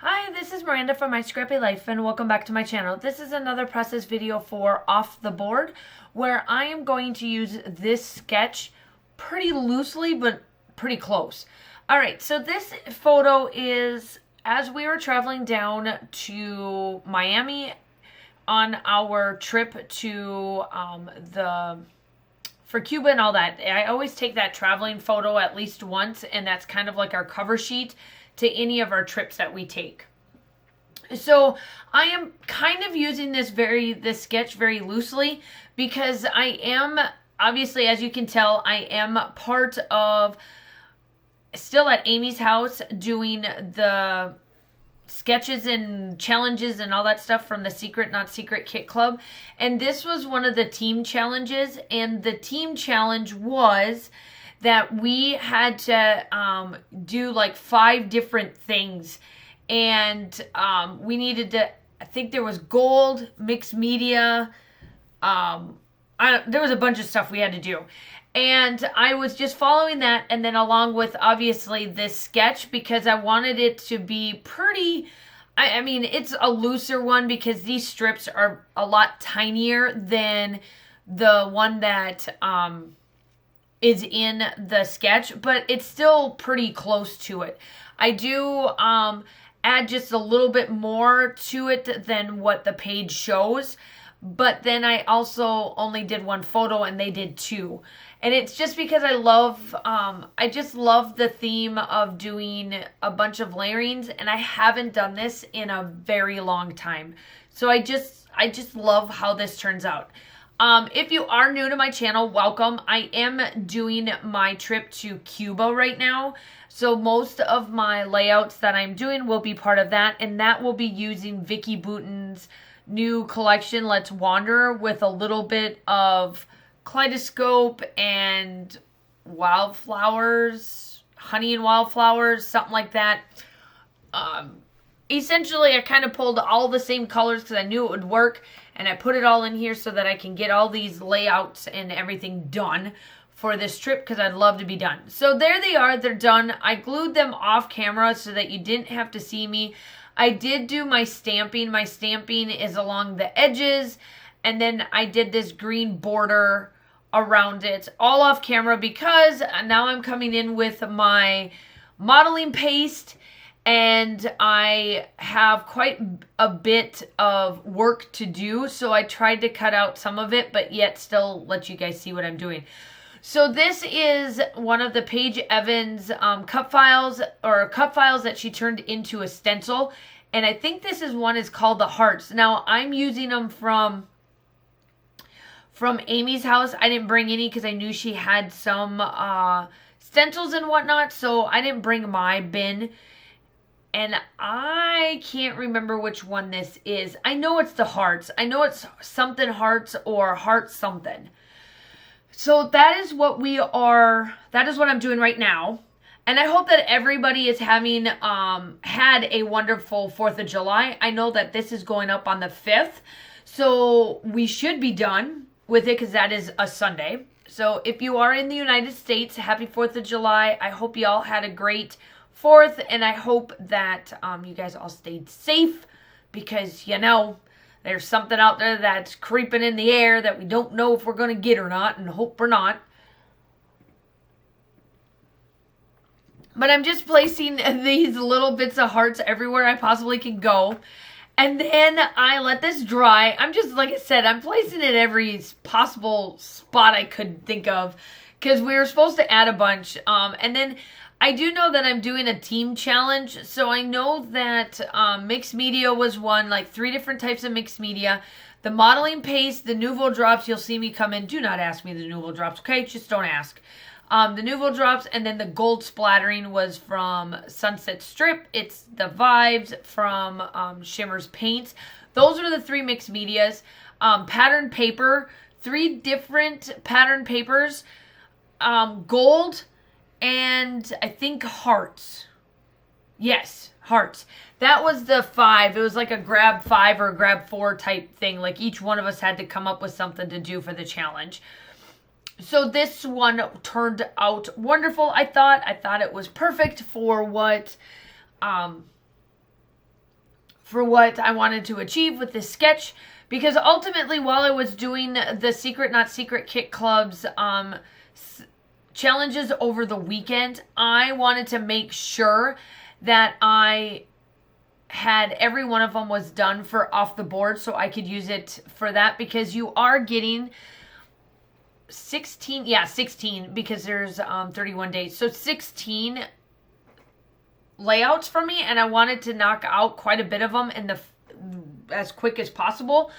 Hi, this is Miranda from My Scrappy Life and welcome back to my channel. This is another process video for Off the Board where I am going to use this sketch pretty loosely but pretty close. Alright, so this photo is as we were traveling down to Miami on our trip to for Cuba and all that. I always take that traveling photo at least once, and that's kind of like our cover sheet to any of our trips that we take. So I am kind of using this sketch very loosely because I am, obviously, as you can tell, I am part of, still at Amy's house doing the sketches and challenges and all that stuff from the Secret Not Secret Kit Club. And this was one of the team challenges, and the team challenge was that we had to do like 5 different things, and we needed to, I think there was gold, mixed media, there was a bunch of stuff we had to do, and I was just following that, and then along with obviously this sketch because I wanted it to be pretty, I mean it's a looser one because these strips are a lot tinier than the one that is in the sketch, but it's still pretty close to it. I do add just a little bit more to it than what the page shows, but then I also only did 1 photo and they did 2. And it's just because I just love the theme of doing a bunch of layerings, and I haven't done this in a very long time. So I just love how this turns out. If you are new to my channel, welcome. I am doing my trip to Cuba right now. So most of my layouts that I'm doing will be part of that. And that will be using Vicky Bouton's new collection, Let's Wander, with a little bit of kaleidoscope and wildflowers, honey and wildflowers, something like that. Essentially, I kind of pulled all the same colors because I knew it would work, and I put it all in here so that I can get all these layouts and everything done for this trip because I'd love to be done. So there they are. They're done. I glued them off camera so that you didn't have to see me. I did do my stamping. My stamping is along the edges, and then I did this green border around it all off camera because now I'm coming in with my modeling paste, and I have quite a bit of work to do, so I tried to cut out some of it, but yet still let you guys see what I'm doing. So this is one of the Paige Evans cut files that she turned into a stencil, and I think this one is called the Hearts. Now I'm using them from Amy's house. I didn't bring any because I knew she had some stencils and whatnot, so I didn't bring my bin. And I can't remember which one this is. I know it's the Hearts. I know it's something Hearts or Heart something. So that is what I'm doing right now. And I hope that everybody is having had a wonderful 4th of July. I know that this is going up on the 5th. So we should be done with it because that is a Sunday. So if you are in the United States, happy 4th of July. I hope you all had a great 4th, and I hope that you guys all stayed safe because, you know, there's something out there that's creeping in the air that we don't know if we're going to get or not, and hope we're not. But I'm just placing these little bits of hearts everywhere I possibly can go. And then I let this dry. I'm just, like I said, I'm placing it every possible spot I could think of because we were supposed to add a bunch. And then I do know that I'm doing a team challenge. So I know that mixed media was one, like 3 different types of mixed media. The modeling paste, the Nouveau drops, you'll see me come in. Do not ask me the Nouveau drops, okay? Just don't ask. The Nouveau drops, and then the gold splattering was from Sunset Strip. It's the Vibes from Shimmer's Paints. Those are the 3 mixed medias. Pattern paper, 3 different pattern papers. Gold, and I think hearts. Yes, hearts. That was the 5. It was like a grab 5 or grab 4 type thing. Like each one of us had to come up with something to do for the challenge. So this one turned out wonderful. I thought it was perfect for what for what I wanted to achieve with this sketch. Because ultimately, while I was doing the Secret Not Secret Kit Club's challenges over the weekend, I wanted to make sure that I had every one of them was done for off the board so I could use it for that, because you are getting 16 because there's 31 days. So 16 layouts for me, and I wanted to knock out quite a bit of them in as quick as possible.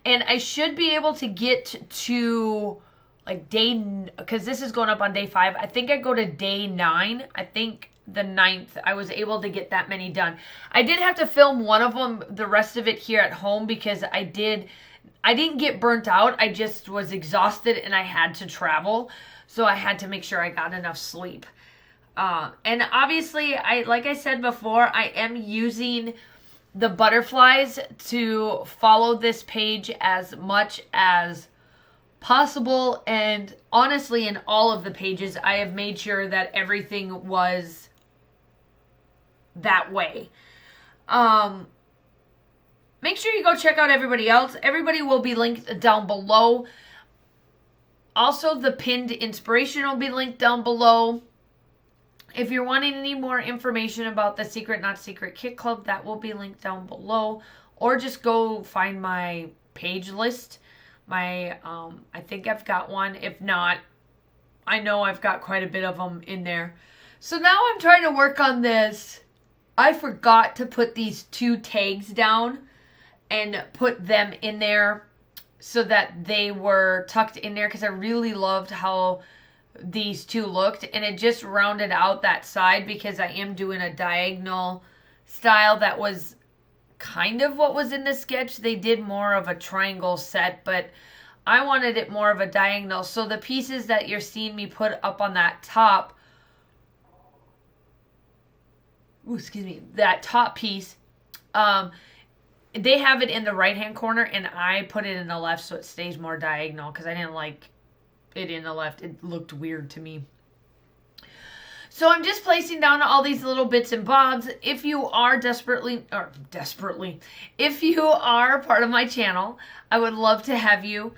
And I should be able to get to like because this is going up on day 5. I think I go to day 9. I think the 9th I was able to get that many done. I did have to film one of them, the rest of it here at home, because I didn't get burnt out. I just was exhausted and I had to travel. So I had to make sure I got enough sleep. And obviously, like I said before, I am using the butterflies to follow this page as much as possible. And honestly, in all of the pages, I have made sure that everything was that way. Make sure you go check out everybody else. Everybody will be linked down below. Also, the pinned inspiration will be linked down below. If you're wanting any more information about the Secret Not Secret Kit Club, that will be linked down below. Or just go find my page list. I think I've got one. If not, I know I've got quite a bit of them in there. So now I'm trying to work on this. I forgot to put these 2 tags down and put them in there so that they were tucked in there, because I really loved how these 2 looked, and it just rounded out that side, because I am doing a diagonal style. That was kind of what was in the sketch. They did more of a triangle set, but I wanted it more of a diagonal. So the pieces that you're seeing me put up on that top, that top piece, they have it in the right hand corner, and I put it in the left so it stays more diagonal, because I didn't like it in the left. It looked weird to me. So I'm just placing down all these little bits and bobs. If you are if you are part of my channel, I would love to have you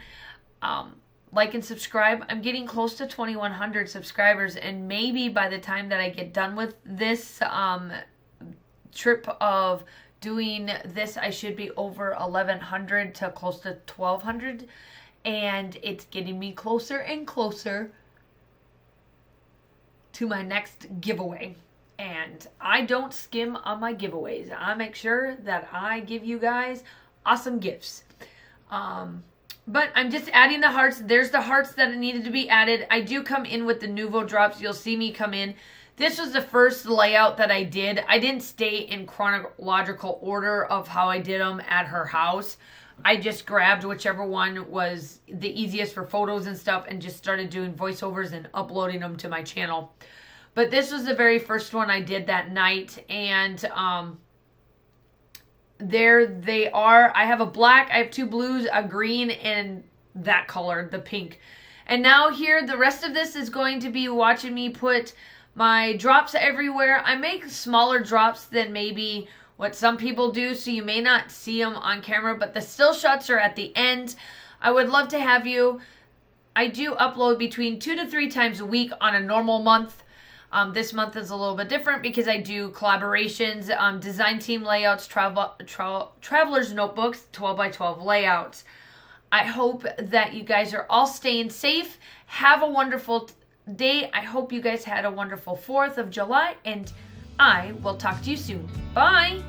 like and subscribe. I'm getting close to 2,100 subscribers, and maybe by the time that I get done with this trip of doing this, I should be over 1,100 to close to 1,200, and it's getting me closer and closer to my next giveaway. And I don't skim on my giveaways. I make sure that I give you guys awesome gifts. But I'm just adding the hearts. There's the hearts that needed to be added. I do come in with the Nuvo drops. You'll see me come in. This was the first layout that I did. I didn't stay in chronological order of how I did them at her house. I just grabbed whichever one was the easiest for photos and stuff and just started doing voiceovers and uploading them to my channel. But this was the very first one I did that night. And there they are. I have a black, I have 2 blues, a green, and that color, the pink. And now here, the rest of this is going to be watching me put my drops everywhere. I make smaller drops than maybe what some people do, so you may not see them on camera, but the still shots are at the end. I would love to have you. I do upload between 2 to 3 times a week on a normal month. This month is a little bit different because I do collaborations, design team layouts, traveler's notebooks, 12 by 12 layouts. I hope that you guys are all staying safe. Have a wonderful day. I hope you guys had a wonderful 4th of July, and I will talk to you soon. Bye.